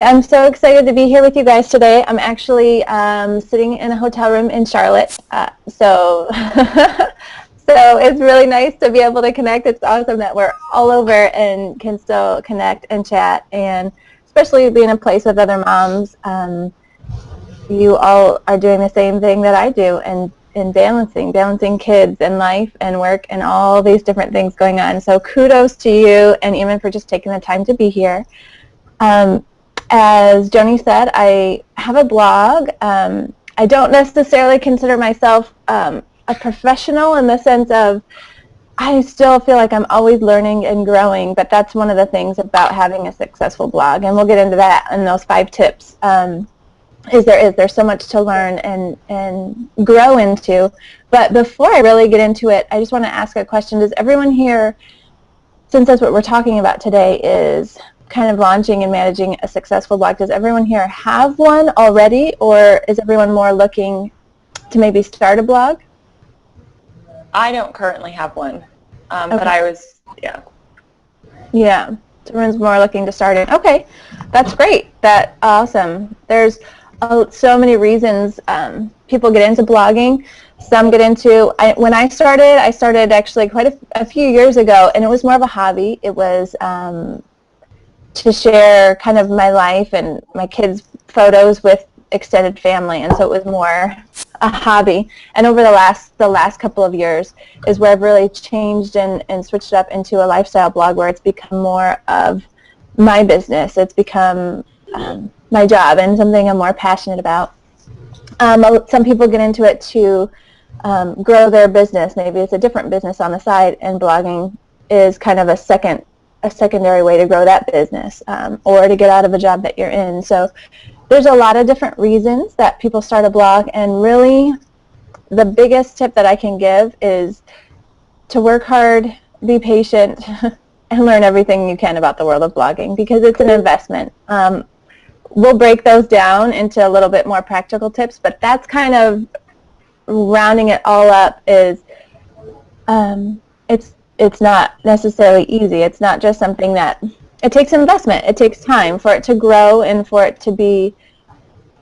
I'm so excited to be here with you guys today. I'm actually sitting in a hotel room in Charlotte, so so it's really nice to be able to connect. It's awesome that we're all over and can still connect and chat, and especially being in a place with other moms. You all are doing the same thing that I do, and balancing kids and life and work and all these different things going on. So kudos to you, and even for just taking the time to be here. As Joni said, I have a blog. I don't necessarily consider myself a professional in the sense of I still feel like I'm always learning and growing, but that's one of the things about having a successful blog, and we'll get into that in those 5 tips. There's so much to learn and grow into. But before I really get into it, I just want to ask a question. Does everyone here, since that's what we're talking about today, is kind of launching and managing a successful blog, does everyone here have one already, or is everyone more looking to maybe start a blog? I don't currently have one, Okay. but I was, yeah. Yeah, so everyone's more looking to start it. Okay, that's great. That's awesome. There's so many reasons people get into blogging. Some get into, when I started actually quite a few years ago, and it was more of a hobby. It was to share kind of my life and my kids' photos with extended family, and so it was more a hobby. And over the last couple of years is where I've really changed and switched up into a lifestyle blog, where it's become more of my business. It's become my job and something I'm more passionate about. Some people get into it to grow their business. Maybe it's a different business on the side, and blogging is kind of a secondary way to grow that business, or to get out of a job that you're in. So there's a lot of different reasons that people start a blog, and really the biggest tip that I can give is to work hard, be patient, and learn everything you can about the world of blogging, because it's an investment. We'll break those down into a little bit more practical tips, but that's kind of rounding it all up. Is it's not necessarily easy. It's not just something that, it takes investment. It takes time for it to grow and for it to be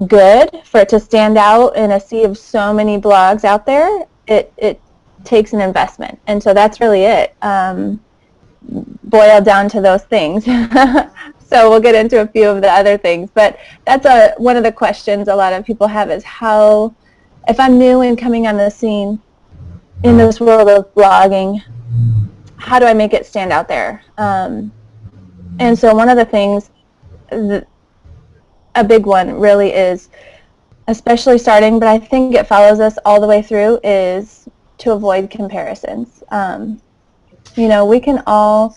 good, for it to stand out in a sea of so many blogs out there. It takes an investment, and so that's really it. Boiled down to those things. So we'll get into a few of the other things, but that's one of the questions a lot of people have, is how, if I'm new and coming on the scene in this world of blogging, how do I make it stand out there? And so one of the things, a big one really is, especially starting, but I think it follows us all the way through, is to avoid comparisons. We can all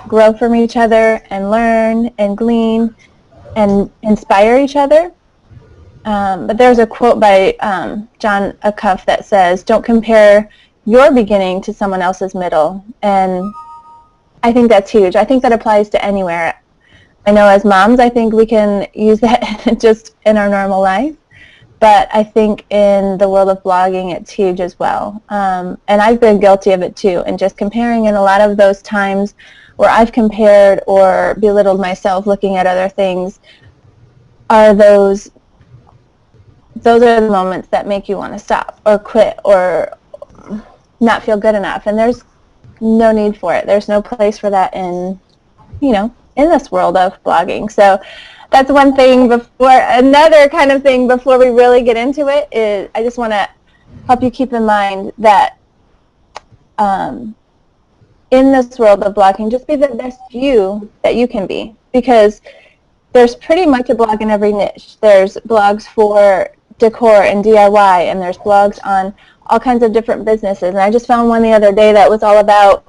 grow from each other and learn and glean and inspire each other. But there's a quote by John Acuff that says, "Don't compare your beginning to someone else's middle." And I think that's huge. I think that applies to anywhere. I know as moms, I think we can use that just in our normal life. But I think in the world of blogging, it's huge as well. And I've been guilty of it too, and just comparing. And a lot of those times where I've compared or belittled myself looking at other things are those are the moments that make you want to stop or quit or not feel good enough. And there's no need for it. There's no place for that in this world of blogging. So that's one thing. Another kind of thing before we really get into it is, I just want to help you keep in mind that in this world of blogging, just be the best you that you can be, because there's pretty much a blog in every niche. There's blogs for decor and DIY, and there's blogs on all kinds of different businesses. And I just found one the other day that was all about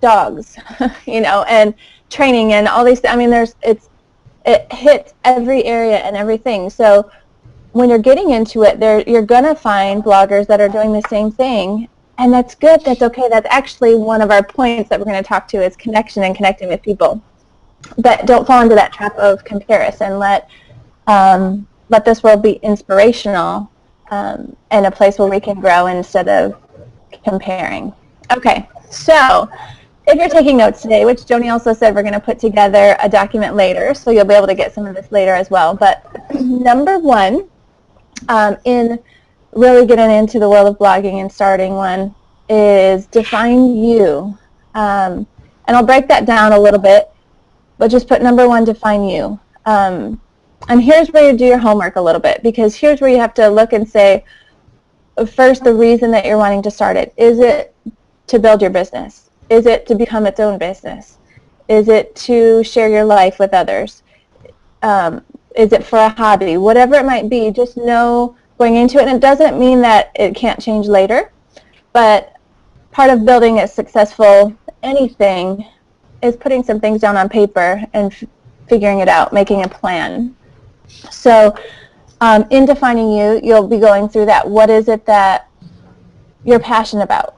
dogs, and training and all these. I mean, it hits every area and everything. So when you're getting into it, you're gonna find bloggers that are doing the same thing, and that's good. That's okay. That's actually one of our points that we're going to talk to, is connection and connecting with people. But don't fall into that trap of comparison. Let this world be inspirational, and a place where we can grow instead of comparing. Okay, so if you're taking notes today, which Joni also said we're going to put together a document later, so you'll be able to get some of this later as well. But number one, in really getting into the world of blogging and starting one, is define you. And I'll break that down a little bit, but just put number one, define you. And here's where you do your homework a little bit, because here's where you have to look and say, first, the reason that you're wanting to start it. Is it to build your business? Is it to become its own business? Is it to share your life with others? Is it for a hobby? Whatever it might be, just know going into it. And it doesn't mean that it can't change later, but part of building a successful anything is putting some things down on paper and figuring it out, making a plan. So in defining you, you'll be going through that. What is it that you're passionate about?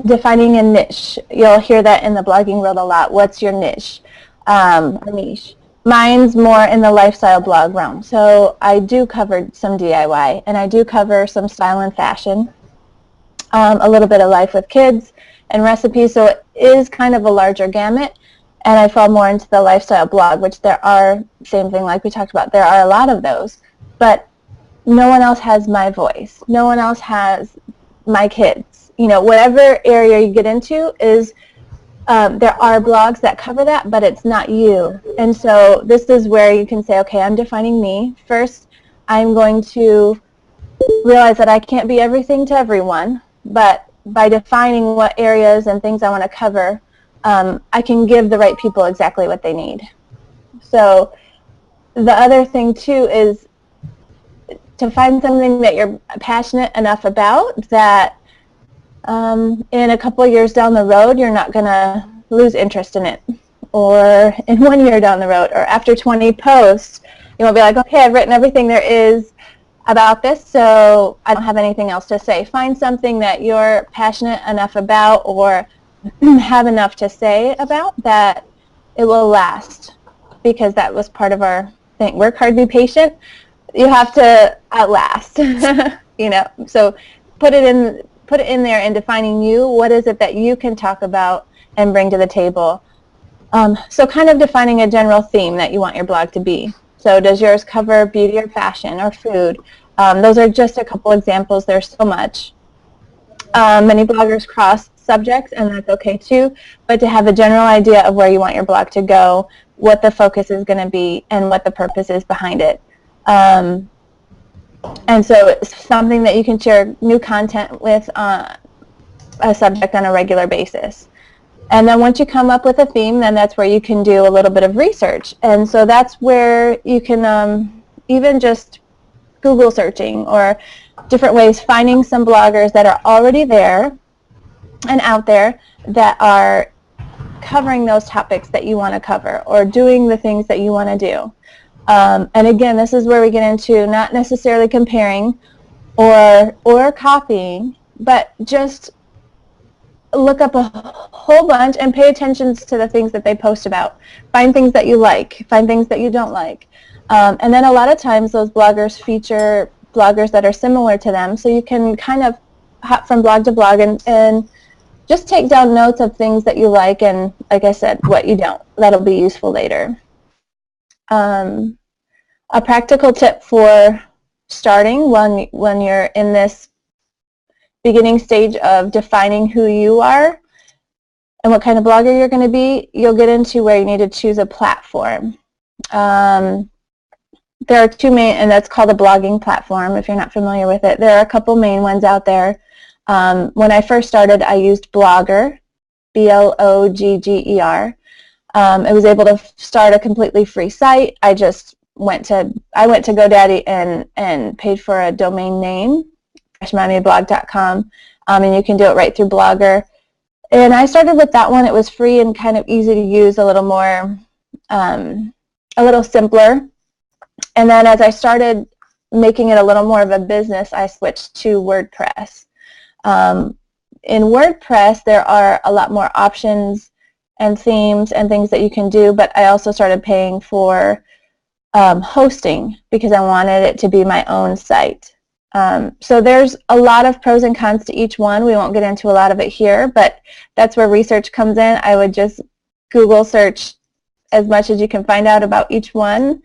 Defining a niche. You'll hear that in the blogging world a lot. What's your niche? Or niche. Mine's more in the lifestyle blog realm. So I do cover some DIY, and I do cover some style and fashion, a little bit of life with kids and recipes. So it is kind of a larger gamut. And I fall more into the lifestyle blog, which there are, same thing like we talked about, there are a lot of those. But no one else has my voice. No one else has my kids. You know, whatever area you get into is, there are blogs that cover that, but it's not you. And so this is where you can say, okay, I'm defining me. First, I'm going to realize that I can't be everything to everyone, but by defining what areas and things I want to cover, I can give the right people exactly what they need. So the other thing, too, is to find something that you're passionate enough about that in a couple of years down the road, you're not going to lose interest in it. Or in 1 year down the road, or after 20 posts, you won't be like, okay, I've written everything there is about this, so I don't have anything else to say. Find something that you're passionate enough about or have enough to say about that it will last, because that was part of our thing. Work hard, be patient. You have to outlast, you know. So put it in there in defining you. What is it that you can talk about and bring to the table? So kind of defining a general theme that you want your blog to be. So does yours cover beauty or fashion or food? Those are just a couple examples. There's so much. Many bloggers cross subjects, and that's okay too, but to have a general idea of where you want your blog to go, what the focus is going to be, and what the purpose is behind it. And so it's something that you can share new content with a subject on a regular basis. And then once you come up with a theme, then that's where you can do a little bit of research. And so that's where you can even just Google searching or different ways, finding some bloggers that are already there and out there that are covering those topics that you want to cover or doing the things that you want to do. And again, this is where we get into not necessarily comparing or copying, but just look up a whole bunch and pay attention to the things that they post about. Find things that you like, find things that you don't like. And then a lot of times those bloggers feature bloggers that are similar to them, so you can kind of hop from blog to blog and just take down notes of things that you like and, like I said, what you don't. That'll be useful later. A practical tip for starting when you're in this beginning stage of defining who you are and what kind of blogger you're going to be, you'll get into where you need to choose a platform. There are two main, and that's called a blogging platform if you're not familiar with it. There are a couple main ones out there. When I first started, I used Blogger, B-L-O-G-G-E-R. I was able to start a completely free site. I went to GoDaddy and paid for a domain name, freshmommyblog.com, and you can do it right through Blogger. And I started with that one. It was free and kind of easy to use, a little more, a little simpler. And then as I started making it a little more of a business, I switched to WordPress. In WordPress, there are a lot more options and themes and things that you can do, but I also started paying for hosting because I wanted it to be my own site. So there's a lot of pros and cons to each one. We won't get into a lot of it here, but that's where research comes in. I would just Google search as much as you can find out about each one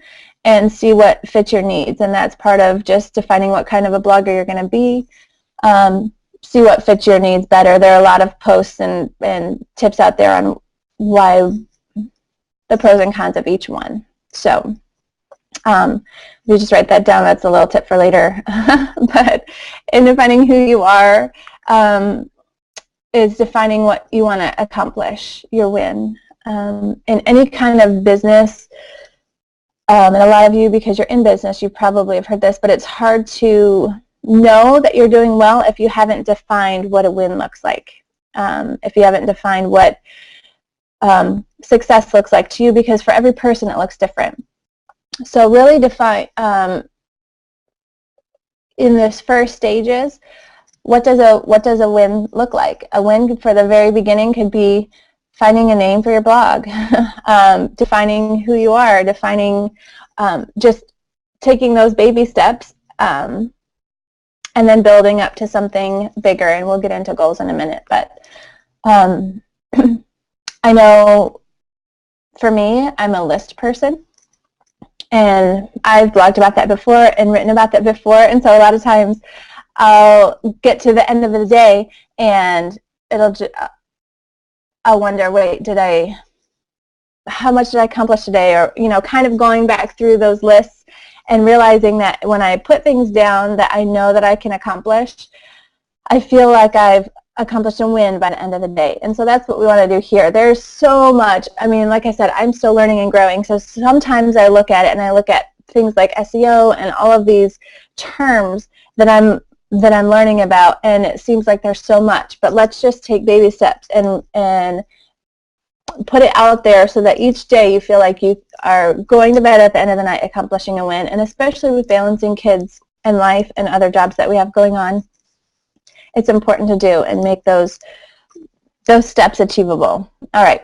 and see what fits your needs. And that's part of just defining what kind of a blogger you're going to be. See what fits your needs better. There are a lot of posts and tips out there on why the pros and cons of each one. So if you just write that down, that's a little tip for later. But in defining who you are is defining what you want to accomplish, your win. In any kind of business, and a lot of you, because you're in business, you probably have heard this, but it's hard to know that you're doing well if you haven't defined what a win looks like, if you haven't defined what success looks like to you, because for every person it looks different. So really define, in this first stages, what does a win look like? A win for the very beginning could be finding a name for your blog, defining who you are, defining, just taking those baby steps, and then building up to something bigger, and we'll get into goals in a minute. But I know for me, I'm a list person, and I've blogged about that before and written about that before, and so a lot of times I'll get to the end of the day and I'll wonder, wait, how much did I accomplish today? Or, kind of going back through those lists and realizing that when I put things down that I know that I can accomplish, I feel like I've accomplished a win by the end of the day. And so that's what we want to do here. There's so much. I mean, like I said, I'm still learning and growing. So sometimes I look at it and I look at things like SEO and all of these terms that I'm learning about, and it seems like there's so much. But let's just take baby steps and put it out there so that each day you feel like you are going to bed at the end of the night accomplishing a win. And especially with balancing kids and life and other jobs that we have going on, it's important to do and make those steps achievable. All right.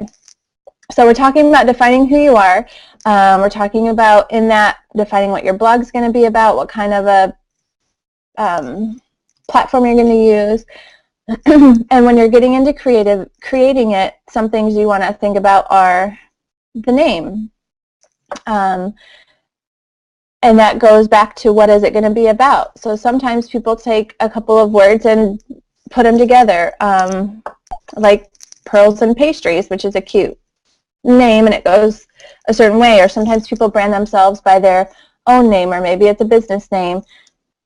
So we're talking about defining who you are. We're talking about, in that, defining what your blog's going to be about, what kind of a platform you're going to use. And when you're getting into creating it, some things you want to think about are the name. And that goes back to, what is it going to be about? So sometimes people take a couple of words and put them together, like pearls and pastries, which is a cute name, and it goes a certain way. Or sometimes people brand themselves by their own name, or maybe it's a business name.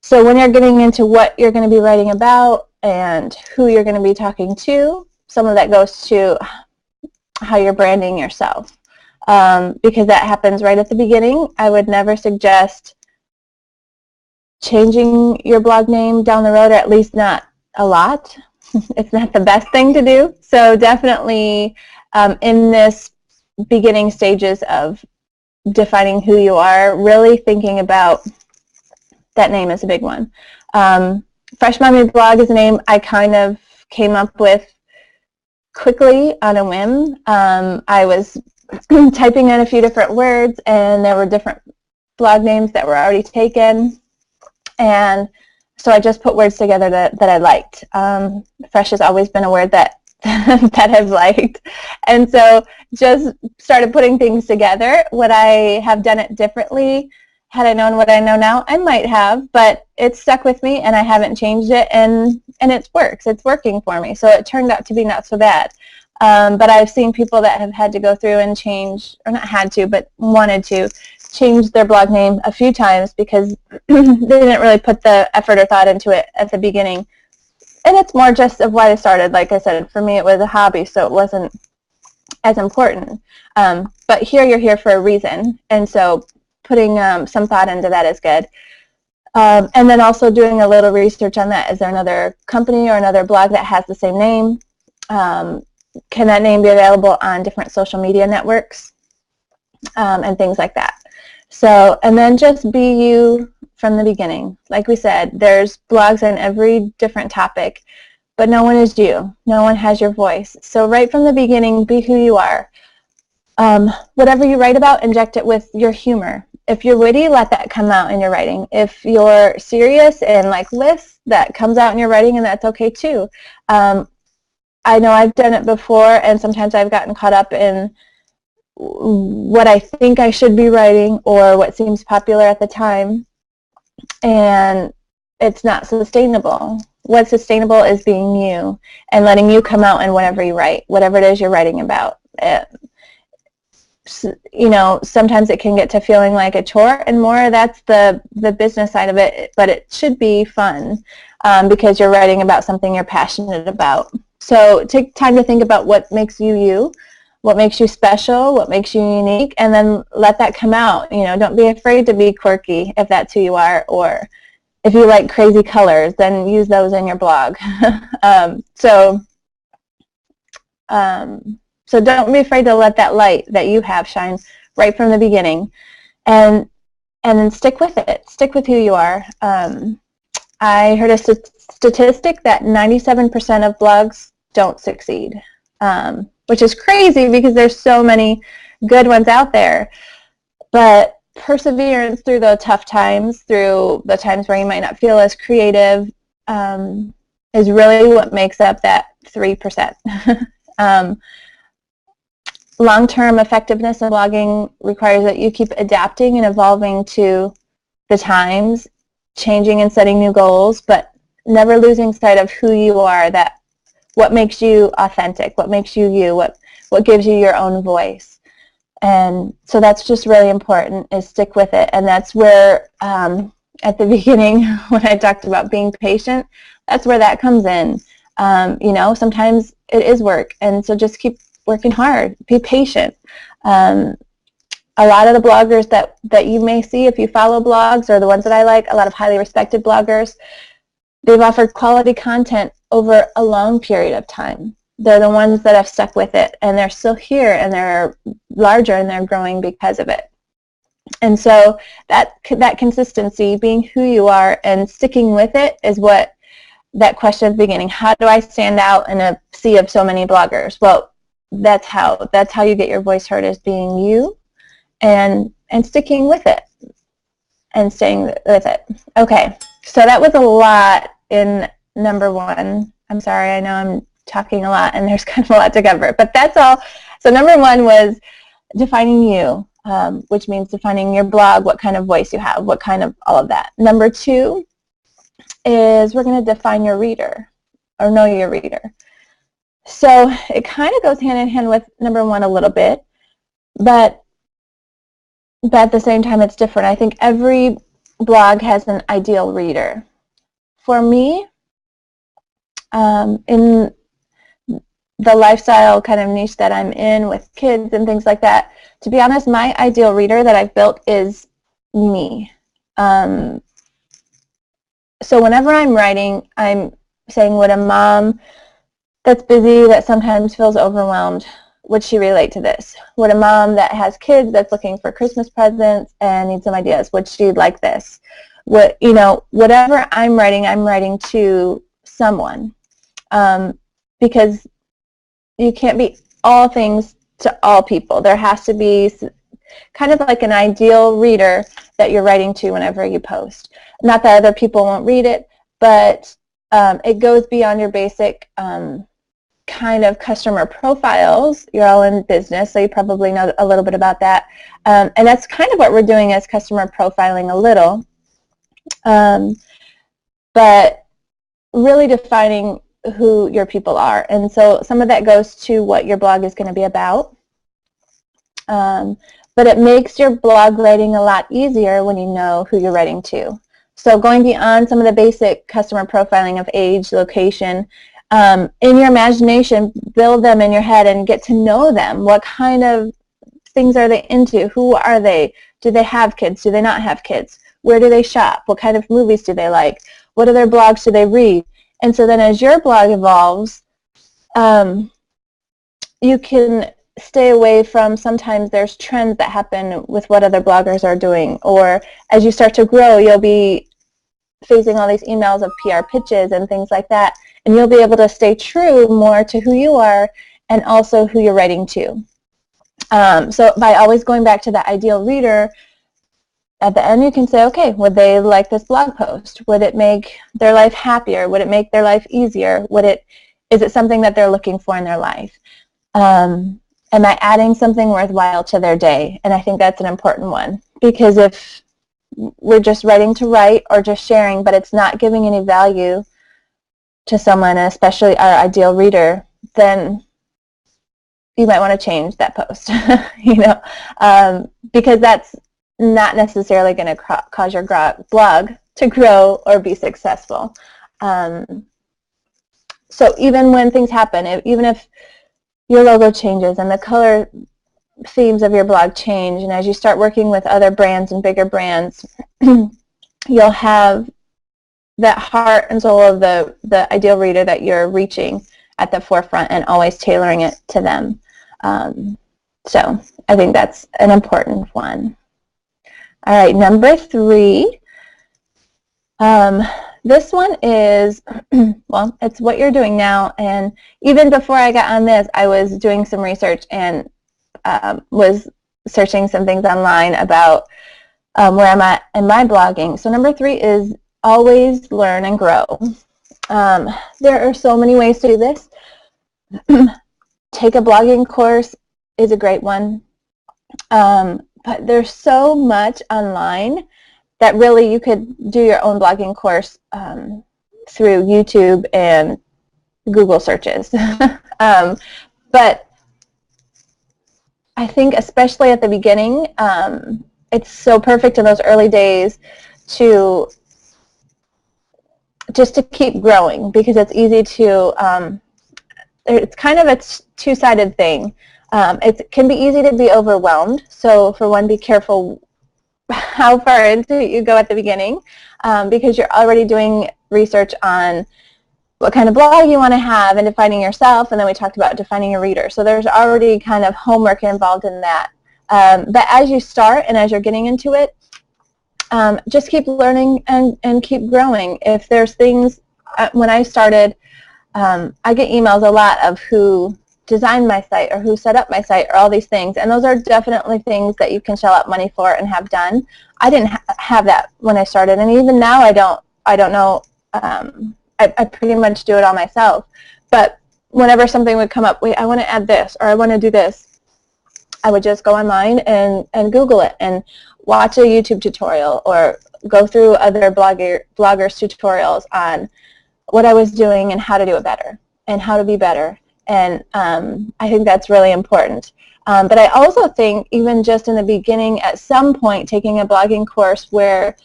So when you're getting into what you're going to be writing about and who you're going to be talking to, some of that goes to how you're branding yourself. Because that happens right at the beginning. I would never suggest changing your blog name down the road, or at least not a lot. It's not the best thing to do. So definitely in this beginning stages of defining who you are, really thinking about that name is a big one. Fresh Mommy Blog is a name I kind of came up with quickly on a whim. I was typing in a few different words, and there were different blog names that were already taken, and so I just put words together that I liked. Fresh has always been a word that that I've liked, and so just started putting things together. Would I have done it differently had I known what I know now? I might have, but it's stuck with me, and I haven't changed it, and it works. It's working for me, so it turned out to be not so bad. But I've seen people that have had to go through and change, or not had to, but wanted to change their blog name a few times because they didn't really put the effort or thought into it at the beginning. And it's more just of why I started. Like I said, for me it was a hobby, so it wasn't as important. But here you're here for a reason, and so putting some thought into that is good. And then also doing a little research on that. Is there another company or another blog that has the same name? Can that name be available on different social media networks? And things like that. So, and then just be you from the beginning. Like we said, there's blogs on every different topic, but no one is you. No one has your voice. So right from the beginning, be who you are. Whatever you write about, inject it with your humor. if you're witty, let that come out in your writing. If you're serious and like lists, that comes out in your writing, and that's okay too. I know I've done it before, and sometimes I've gotten caught up in what I think I should be writing or what seems popular at the time, and it's not sustainable. What's sustainable is being you and letting you come out in whatever you write, whatever it is you're writing about. You know, sometimes it can get to feeling like a chore, and more that's the business side of it, but it should be fun because you're writing about something you're passionate about. So take time to think about what makes you you, what makes you special, what makes you unique, and then let that come out. You know, don't be afraid to be quirky if that's who you are, or if you like crazy colors, then use those in your blog. So don't be afraid to let that light that you have shine right from the beginning, and then stick with it. Stick with who you are. I heard a statistic that 97% of blogs don't succeed, which is crazy because there's so many good ones out there. But perseverance through the tough times, through the times where you might not feel as creative, is really what makes up that 3%. Long-term effectiveness in blogging requires that you keep adapting and evolving to the times, changing and setting new goals, but never losing sight of who you are, that what makes you authentic, what makes you you, what gives you your own voice. And so that's just really important, is stick with it. And that's where, at the beginning, when I talked about being patient, that's where that comes in. You know, sometimes it is work, and so just keep working hard. Be patient. A lot of the bloggers that you may see if you follow blogs, or the ones that I like, a lot of highly respected bloggers, they've offered quality content over a long period of time. They're the ones that have stuck with it, and they're still here, and they're larger, and they're growing because of it. And so that consistency, being who you are and sticking with it, is what that question at the beginning, how do I stand out in a sea of so many bloggers? Well, that's how you get your voice heard, is being you and sticking with it and staying with it. Okay, so that was a lot in number 1. I'm sorry, I know I'm talking a lot and there's kind of a lot to cover, but that's all. So number 1 was defining you, which means defining your blog, what kind of voice you have, what kind of all of that. Number 2 is we're going to define your reader, or know your reader. So it kind of goes hand in hand with number 1 a little bit, but at the same time it's different. I think every blog has an ideal reader. For me, in the lifestyle kind of niche that I'm in with kids and things like that, to be honest, my ideal reader that I've built is me. So whenever I'm writing, I'm saying, would a mom that's busy, that sometimes feels overwhelmed, would she relate to this? Would a mom that has kids that's looking for Christmas presents and needs some ideas, would she like this? What, you know, whatever I'm writing to someone, because you can't be all things to all people. There has to be kind of like an ideal reader that you're writing to whenever you post. Not that other people won't read it, but it goes beyond your basic kind of customer profiles. You're all in business, so you probably know a little bit about that. And that's kind of what we're doing as customer profiling a little. But really defining who your people are. And so some of that goes to what your blog is going to be about. But it makes your blog writing a lot easier when you know who you're writing to. So going beyond some of the basic customer profiling of age, location, in your imagination, build them in your head and get to know them. What kind of things are they into? Who are they? Do they have kids? Do they not have kids? Where do they shop? What kind of movies do they like? What other blogs do they read? And so then as your blog evolves, you can stay away from, sometimes there's trends that happen with what other bloggers are doing, or as you start to grow, you'll be facing all these emails of PR pitches and things like that, and you'll be able to stay true more to who you are and also who you're writing to. So by always going back to the ideal reader, at the end you can say, okay, would they like this blog post? Would it make their life happier? Would it make their life easier? Is it something that they're looking for in their life? Am I adding something worthwhile to their day? And I think that's an important one, because if we're just writing to write or just sharing, but it's not giving any value to someone, especially our ideal reader, then you might want to change that post, because that's not necessarily going to cause your blog to grow or be successful. So even when things happen, even if your logo changes and the color themes of your blog change, and as you start working with other brands and bigger brands, you'll have that heart and soul of the ideal reader that you're reaching at the forefront and always tailoring it to them. So I think that's an important one. All right, number 3. This one is, well, it's what you're doing now. And even before I got on this, I was doing some research and was searching some things online about where I'm at in my blogging. So number 3 is always learn and grow. There are so many ways to do this. Take a blogging course is a great one. But there's so much online that really you could do your own blogging course through YouTube and Google searches. But I think especially at the beginning, it's so perfect in those early days to just to keep growing, because it's easy to, it's kind of a two-sided thing. It can be easy to be overwhelmed, so for one, be careful how far into it you go at the beginning, because you're already doing research on what kind of blog you want to have and defining yourself, and then we talked about defining your reader. So there's already kind of homework involved in that. But as you start and as you're getting into it, just keep learning and keep growing. If there's things, when I started, I get emails a lot of who designed my site or who set up my site or all these things, and those are definitely things that you can shell out money for and have done. I didn't have that when I started, and even now I don't know. I pretty much do it all myself. But whenever something would come up, wait, I want to add this or I want to do this, I would just go online and Google it and watch a YouTube tutorial or go through other bloggers' tutorials on what I was doing and how to do it better and how to be better. And I think that's really important. But I also think even just in the beginning, at some point, taking a blogging course where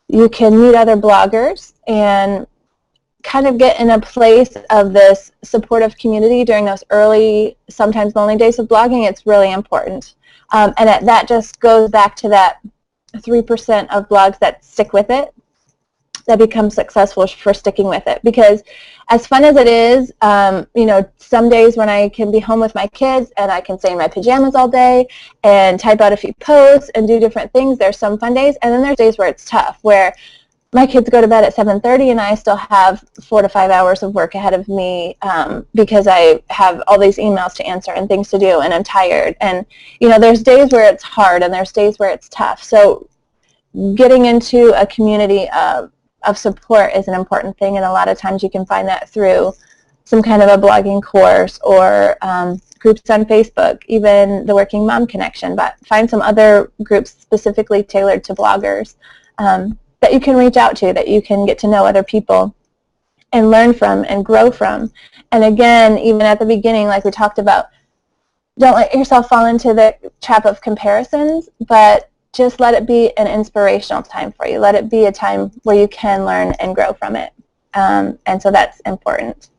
you can meet other bloggers and kind of get in a place of this supportive community during those early, sometimes lonely days of blogging, it's really important. And that just goes back to that 3% of blogs that stick with it, that become successful for sticking with it. Because as fun as it is, some days when I can be home with my kids and I can stay in my pajamas all day and type out a few posts and do different things, there's some fun days. And then there's days where it's tough, where my kids go to bed at 7:30 and I still have 4 to 5 hours of work ahead of me because I have all these emails to answer and things to do, and I'm tired. And, there's days where it's hard and there's days where it's tough. So getting into a community of support is an important thing, and a lot of times you can find that through some kind of a blogging course or groups on Facebook, even the Working Mom Connection, but find some other groups specifically tailored to bloggers that you can reach out to, that you can get to know other people and learn from and grow from. And again, even at the beginning, like we talked about, don't let yourself fall into the trap of comparisons, but just let it be an inspirational time for you. Let it be a time where you can learn and grow from it. And so that's important.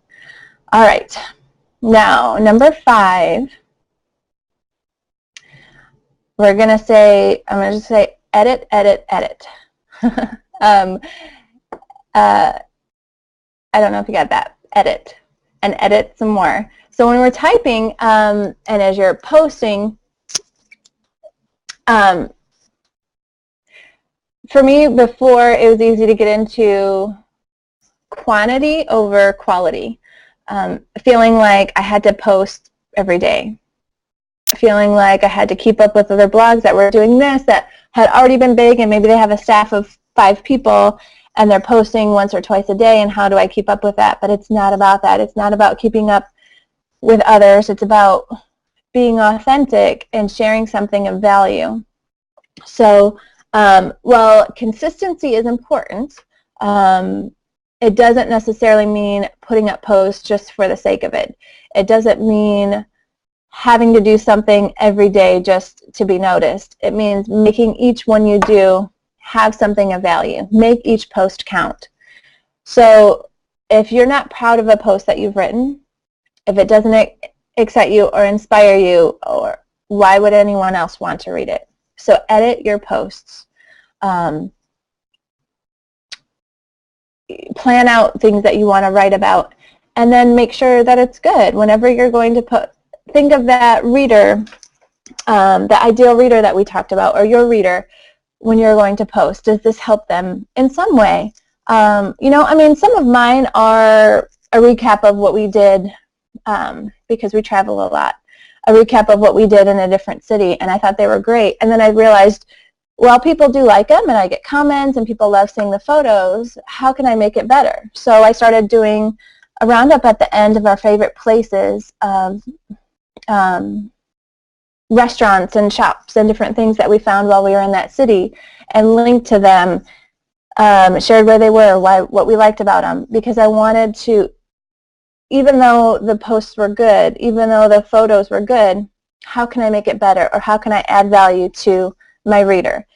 All right. Now, number 5, I'm going to just say edit, edit, edit. I don't know if you got that. Edit. And edit some more. So when we're typing and as you're posting, for me, before, it was easy to get into quantity over quality, feeling like I had to post every day, feeling like I had to keep up with other blogs that were doing this, that had already been big, and maybe they have a staff of 5 people, and they're posting once or twice a day, and how do I keep up with that? But it's not about that. It's not about keeping up with others. It's about being authentic and sharing something of value. So while consistency is important, it doesn't necessarily mean putting up posts just for the sake of it. It doesn't mean having to do something every day just to be noticed. It means making each one you do have something of value. Make each post count. So if you're not proud of a post that you've written, if it doesn't excite you or inspire you, or why would anyone else want to read it? So edit your posts. Plan out things that you want to write about, and then make sure that it's good. Whenever you're going to think of that reader, the ideal reader that we talked about, or your reader, when you're going to post. Does this help them in some way? You know, I mean, some of mine are a recap of what we did, because we travel a lot, a recap of what we did in a different city, and I thought they were great. And then I realized, well, people do like them, and I get comments, and people love seeing the photos. How can I make it better? So I started doing a roundup at the end of our favorite places of restaurants and shops and different things that we found while we were in that city, and linked to them, shared where they were, what we liked about them, because I wanted to, even though the posts were good, even though the photos were good, how can I make it better, or how can I add value to my reader?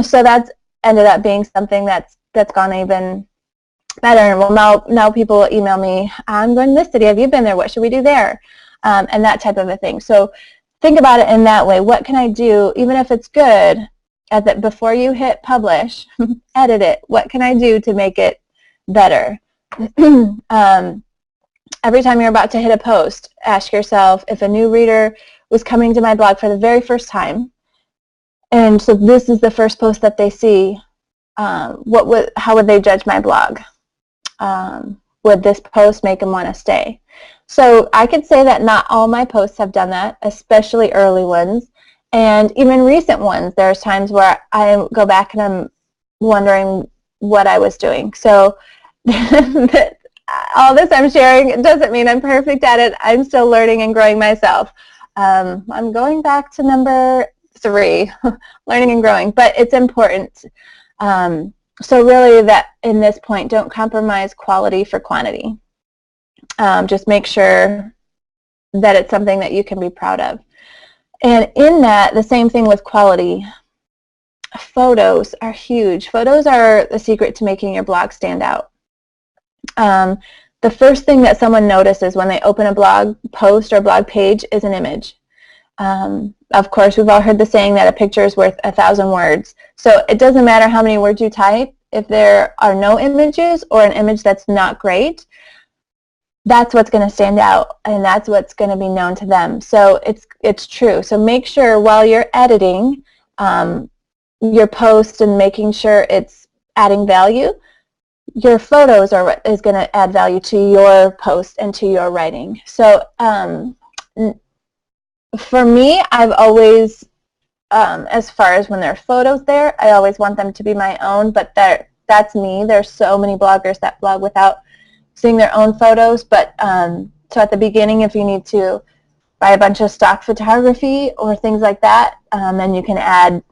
So that's ended up being something that's gone even better. Well, now people will email me, I'm going to this city, have you been there, what should we do there? And that type of a thing. So think about it in that way. What can I do, even if it's good, before you hit publish, edit it. What can I do to make it better? Every time you're about to hit a post, ask yourself, if a new reader was coming to my blog for the very first time, and so this is the first post that they see, how would they judge my blog? Would this post make them want to stay? So I could say that not all my posts have done that, especially early ones, and even recent ones. There's times where I go back and I'm wondering what I was doing. So all this I'm sharing doesn't mean I'm perfect at it. I'm still learning and growing myself. I'm going back to number 3, learning and growing, but it's important. So really, that in this point, don't compromise quality for quantity. Just make sure that it's something that you can be proud of. And in that, the same thing with quality. Photos are huge. Photos are the secret to making your blog stand out. The first thing that someone notices when they open a blog post or blog page is an image. Of course, we've all heard the saying that a picture is worth 1,000 words. So it doesn't matter how many words you type. If there are no images, or an image that's not great, that's what's going to stand out, and that's what's going to be known to them. So it's true. So make sure while you're editing your post and making sure it's adding value, your photos are what is going to add value to your post and to your writing. So for me, I've always, as far as when there are photos there, I always want them to be my own, but that's me. There's so many bloggers that blog without seeing their own photos, but so at the beginning, if you need to buy a bunch of stock photography or things like that, then you can add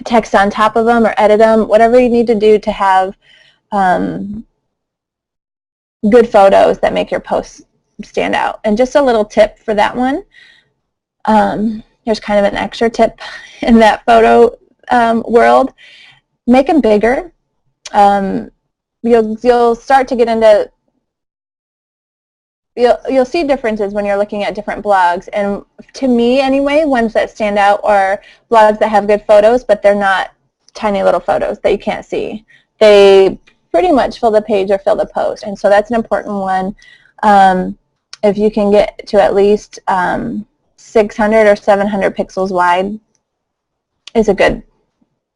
text on top of them or edit them, whatever you need to do to have good photos that make your posts stand out. And just a little tip for that one, here's kind of an extra tip in that photo world. Make them bigger. You'll start to get into, you'll see differences when you're looking at different blogs, and to me anyway, ones that stand out are blogs that have good photos, but they're not tiny little photos that you can't see. They pretty much fill the page or fill the post, and so that's an important one. If you can get to at least 600 or 700 pixels wide is a good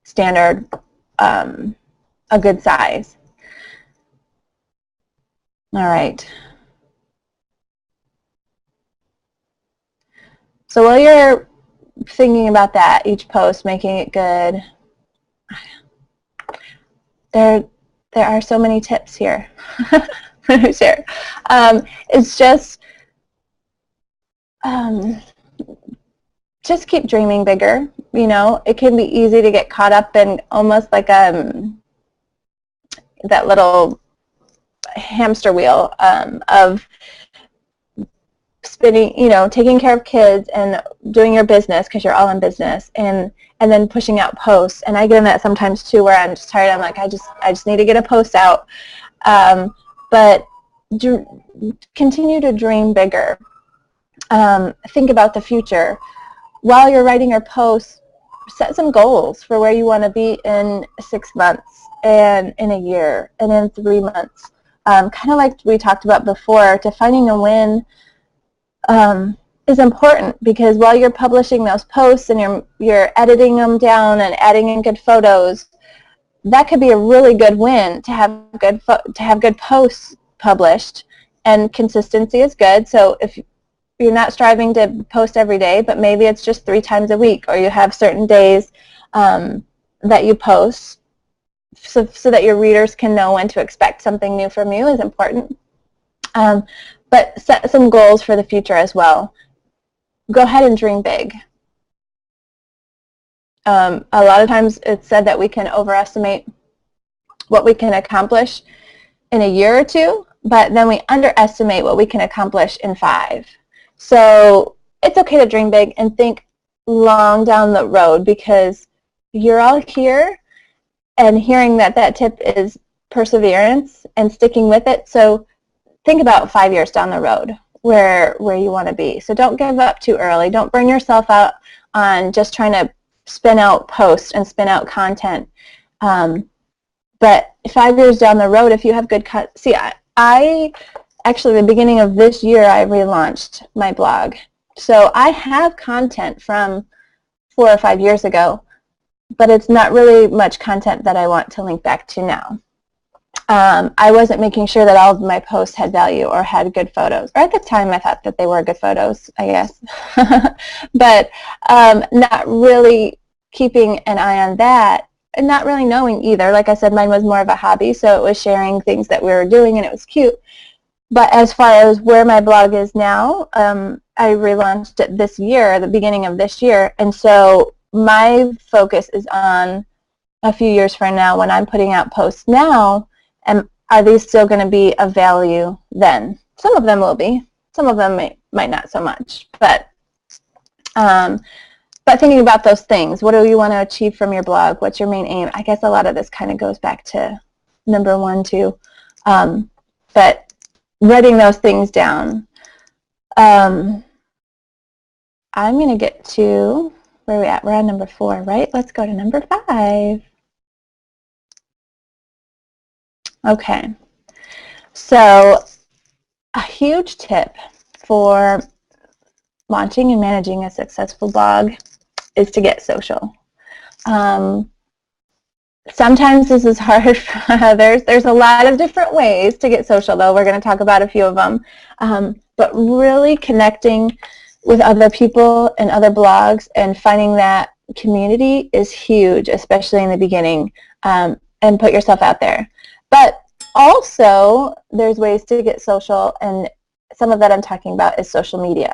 standard, a good size. All right. So while you're thinking about that, each post, making it good. There are so many tips here. Share. It's just keep dreaming bigger. You know, it can be easy to get caught up in almost like that little hamster wheel of spinning, you know, taking care of kids and doing your business because you're all in business, and then pushing out posts. And I get in that sometimes too, where I'm just tired. I'm like, I just need to get a post out. But continue to dream bigger. Think about the future. While you're writing your posts, set some goals for where you want to be in 6 months, and in a year, and in 3 months. Kind of like we talked about before, defining a win is important, because while you're publishing those posts and you're editing them down and adding in good photos, that could be a really good win to have good posts published. And consistency is good. So if you're not striving to post every day, but maybe it's just 3 times a week, or you have certain days that you post, so that your readers can know when to expect something new from you, is important. But set some goals for the future as well. Go ahead and dream big. A lot of times it's said that we can overestimate what we can accomplish in a year or 2, but then we underestimate what we can accomplish in 5. So it's okay to dream big and think long down the road, because you're all here, and hearing that tip is perseverance and sticking with it. So think about 5 years down the road where you want to be. So don't give up too early. Don't burn yourself out on just trying to spin out posts and spin out content. But 5 years down the road, if you have good I actually, the beginning of this year, I relaunched my blog. So I have content from 4 or 5 years ago, but it's not really much content that I want to link back to now. I wasn't making sure that all of my posts had value or had good photos. Or at the time, I thought that they were good photos, I guess. But not really keeping an eye on that, and not really knowing either. Like I said, mine was more of a hobby, so it was sharing things that we were doing, and it was cute. But as far as where my blog is now, I relaunched it this year, the beginning of this year, and so my focus is on a few years from now, when I'm putting out posts now, and are these still going to be of value then? Some of them will be. Some of them might not so much. But thinking about those things, what do you want to achieve from your blog? What's your main aim? I guess a lot of this kind of goes back to number 1 too. But writing those things down. I'm going to get to, where are we at? We're on number 4, right? Let's go to number 5. Okay, so a huge tip for launching and managing a successful blog is to get social. Sometimes this is hard for others. There's a lot of different ways to get social, though. We're going to talk about a few of them. But really connecting with other people and other blogs and finding that community is huge, especially in the beginning, and put yourself out there. But also, there's ways to get social, and some of that I'm talking about is social media.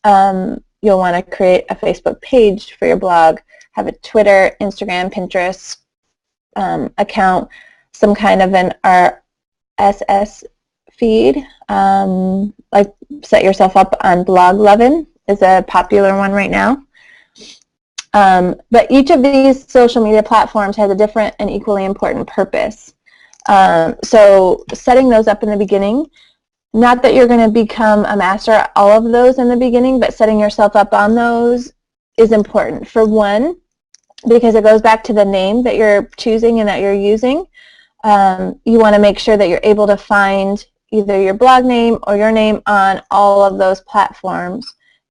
You'll want to create a Facebook page for your blog, have a Twitter, Instagram, Pinterest account, some kind of an RSS feed. Like set yourself up on Bloglovin is a popular one right now. But each of these social media platforms has a different and equally important purpose. So setting those up in the beginning, not that you're going to become a master at all of those in the beginning, but setting yourself up on those is important. For one, because it goes back to the name that you're choosing and that you're using. You want to make sure that you're able to find either your blog name or your name on all of those platforms,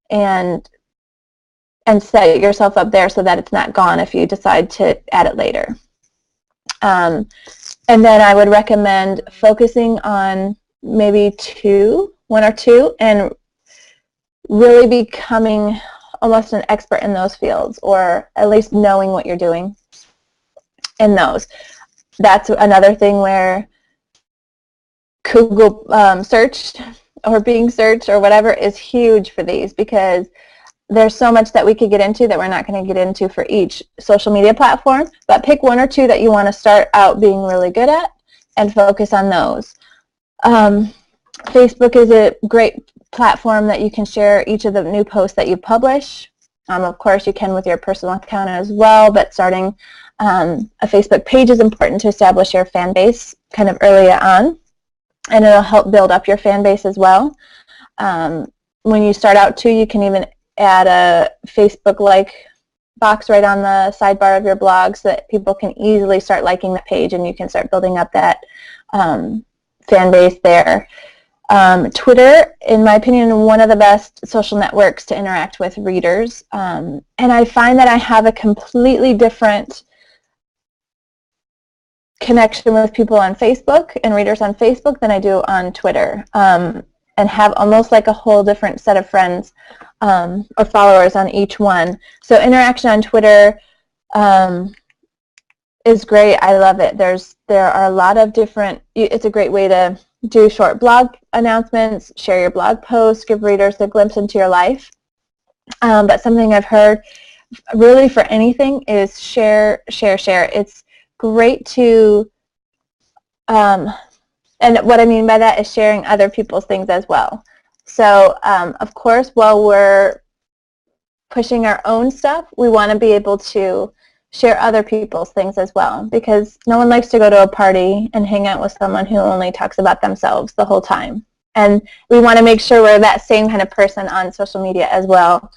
and set yourself up there so that it's not gone if you decide to add it later. And then I would recommend focusing on maybe 1 or 2, and really becoming almost an expert in those fields, or at least knowing what you're doing in those. That's another thing where Google search or being searched or whatever is huge for these, because there's so much that we could get into that we're not going to get into for each social media platform, but pick one or two that you want to start out being really good at and focus on those. Facebook is a great platform that you can share each of the new posts that you publish. Of course, you can with your personal account as well, but starting a Facebook page is important to establish your fan base kind of early on, and it'll help build up your fan base as well. When you start out too, you can even add a Facebook-like box right on the sidebar of your blog so that people can easily start liking the page, and you can start building up that fan base there. Twitter, in my opinion, one of the best social networks to interact with readers. And I find that I have a completely different connection with people on Facebook and readers on Facebook than I do on Twitter, and have almost like a whole different set of friends or followers on each one. So interaction on Twitter is great. I love it. There are a lot of different, it's a great way to do short blog announcements, share your blog posts, give readers a glimpse into your life. But something I've heard really for anything is share. It's great to, and what I mean by that is sharing other people's things as well. So, of course, while we're pushing our own stuff, we want to be able to share other people's things as well, because no one likes to go to a party and hang out with someone who only talks about themselves the whole time. And we want to make sure we're that same kind of person on social media as well.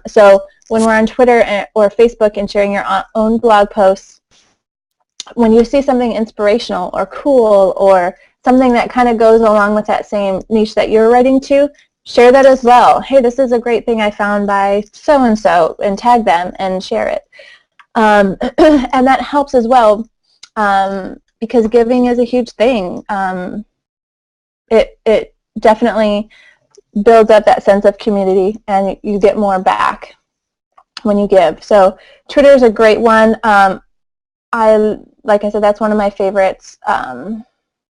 So when we're on Twitter or Facebook and sharing your own blog posts, when you see something inspirational or cool or something that kind of goes along with that same niche that you're writing to, share that as well. Hey, this is a great thing I found by so-and-so, and tag them and share it. And that helps as well, because giving is a huge thing. It definitely builds up that sense of community, and you get more back when you give. So Twitter is a great one. Like I said, that's one of my favorites,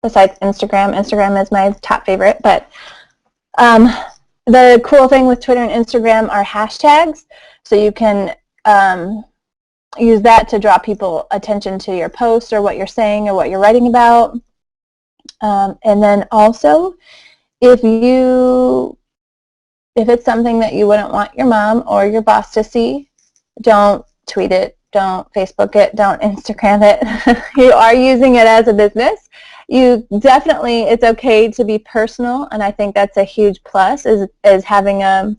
besides Instagram. Instagram is my top favorite, but the cool thing with Twitter and Instagram are hashtags, so you can use that to draw people attention to your post or what you're saying or what you're writing about. And then also, if it's something that you wouldn't want your mom or your boss to see, don't tweet it, don't Facebook it, don't Instagram it. You are using it as a business. It's okay to be personal, and I think that's a huge plus, is having an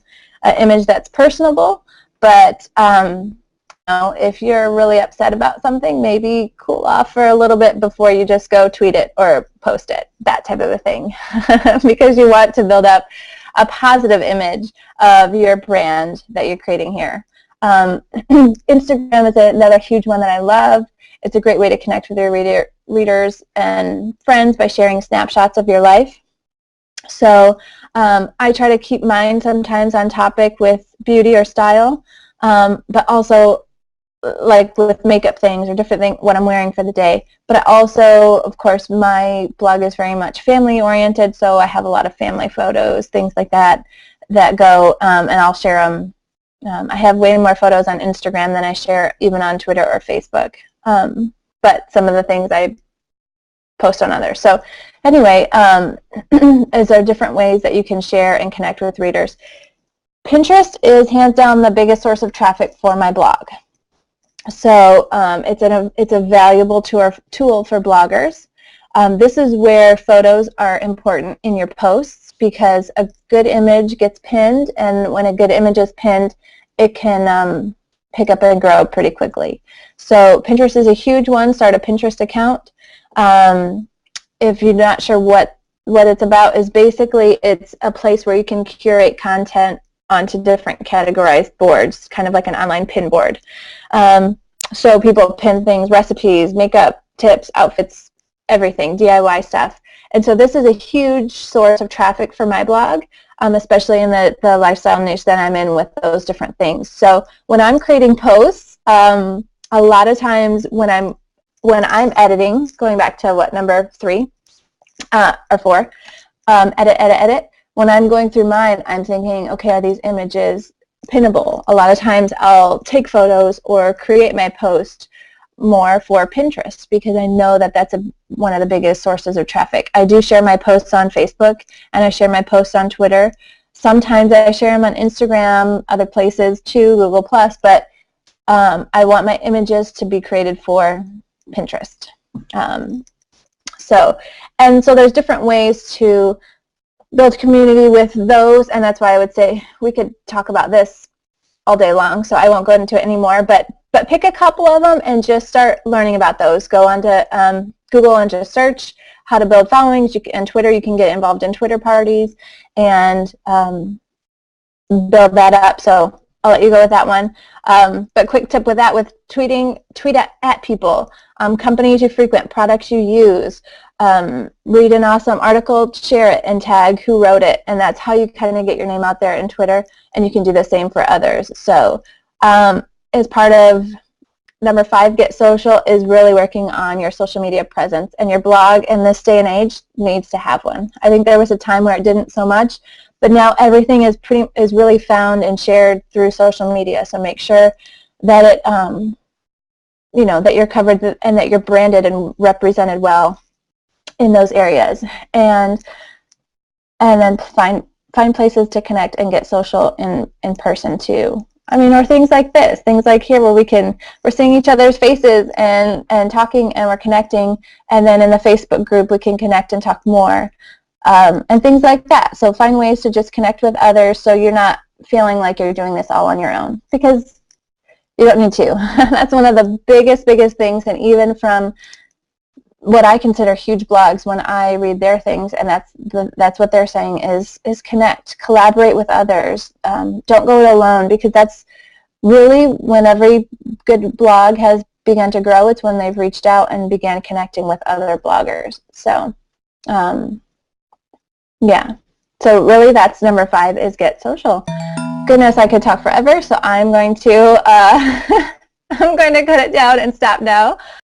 image that's personable. But if you're really upset about something, maybe cool off for a little bit before you just go tweet it or post it, that type of a thing, because you want to build up a positive image of your brand that you're creating here. Instagram is another huge one that I love. It's a great way to connect with your readers and friends by sharing snapshots of your life. So I try to keep mine sometimes on topic with beauty or style, but also like with makeup things or different things, what I'm wearing for the day. But I also, of course, my blog is very much family oriented, so I have a lot of family photos, things like that go, and I'll share them. I have way more photos on Instagram than I share even on Twitter or Facebook. But some of the things I post on others. So anyway, is there different ways that you can share and connect with readers? Pinterest is hands down the biggest source of traffic for my blog. So it's a valuable tool for bloggers. This is where photos are important in your posts, because a good image gets pinned, and when a good image is pinned, it can pick up and grow pretty quickly. So Pinterest is a huge one. Start a Pinterest account. If you're not sure what it's about, is basically it's a place where you can curate content onto different categorized boards, kind of like an online pin board. So people pin things, recipes, makeup, tips, outfits, everything, DIY stuff. And so this is a huge source of traffic for my blog. especially in the lifestyle niche that I'm in with those different things. So when I'm creating posts, a lot of times when I'm editing, going back to what, number 3 or 4, edit. When I'm going through mine, I'm thinking, okay, are these images pinnable? A lot of times I'll take photos or create my post more for Pinterest because I know that that's one of the biggest sources of traffic. I do share my posts on Facebook and I share my posts on Twitter. Sometimes I share them on Instagram, other places too, Google+, but I want my images to be created for Pinterest. So there's different ways to build community with those, and that's why I would say we could talk about this all day long, so I won't go into it anymore, but pick a couple of them and just start learning about those. Go onto Google and just search how to build followings. And Twitter, you can get involved in Twitter parties and build that up, so I'll let you go with that one. But quick tip with that, with tweeting, tweet at people, companies you frequent, products you use, read an awesome article, share it, and tag who wrote it, and that's how you kind of get your name out there in Twitter, and you can do the same for others. So as part of number 5, Get Social, is really working on your social media presence, and your blog in this day and age needs to have one. I think there was a time where it didn't so much, but now everything is really found and shared through social media. So make sure that it, that you're covered and that you're branded and represented well in those areas, and then find places to connect and get social in person too. I mean, or things like this, things like here where we're seeing each other's faces and talking and we're connecting, and then in the Facebook group we can connect and talk more. And things like that. So find ways to just connect with others so you're not feeling like you're doing this all on your own, because you don't need to. That's one of the biggest things, and even from what I consider huge blogs, when I read their things, and that's what they're saying is connect, collaborate with others. Don't go it alone, because that's really when every good blog has begun to grow. It's when they've reached out and began connecting with other bloggers. So yeah, so really that's number 5, is Get Social. Goodness, I could talk forever, so I'm going to I'm going to cut it down and stop now.